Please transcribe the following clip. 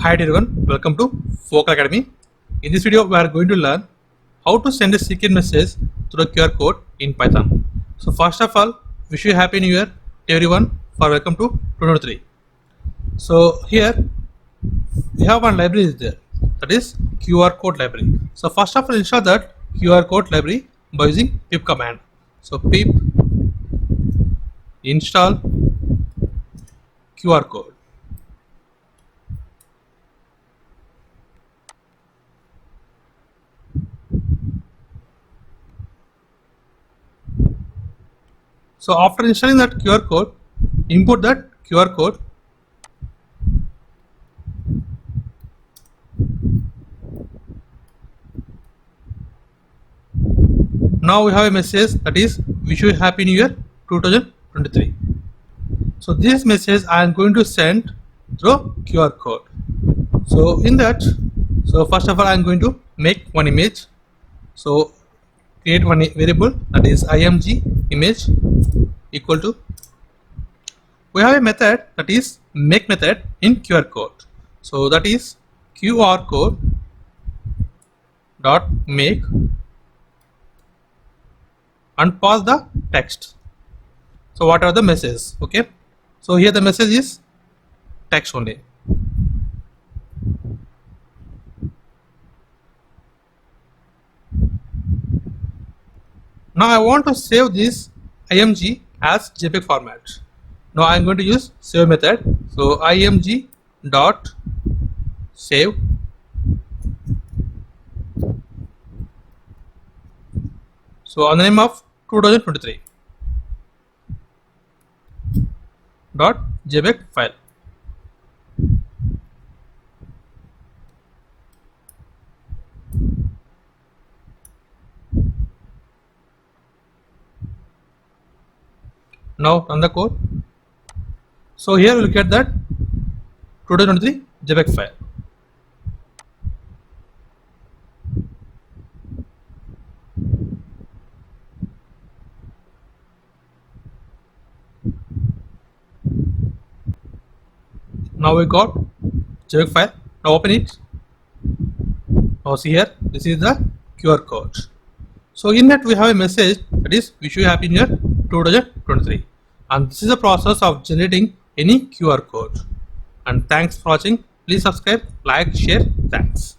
Hi everyone, welcome to Focal Academy. In this video, we are going to learn how to send a secret message through a QR code in Python. So first of all, wish you happy new year to everyone for welcome to 2023. So here we have one library there, that is QR code library. So first of all, install that QR code library by using pip command. So pip install QR code. So after installing that QR code, import that QR code. Now we have a message that is wish you happy new year 2023. So this message I am going to send through QR code. So in that, so first of all I am going to make one image. So create one variable, that is img image equal to, we have a method that is make method in QR code. So that is QR code dot make and pass the text. So what are the messages? Okay, so here the message is text only. Now I want to save this img as JPEG format. Now I am going to use save method. So img dot save so on the name of 2023 dot JPEG file. Now run the code. So here we will get that 2023 JPEG file. Now we got JPEG file. Now open it. Now see here, this is the QR code. So in that we have a message that is wish you happy new year 2023, and this is the process of generating any QR code. And thanks for watching. Please subscribe, like, share. Thanks.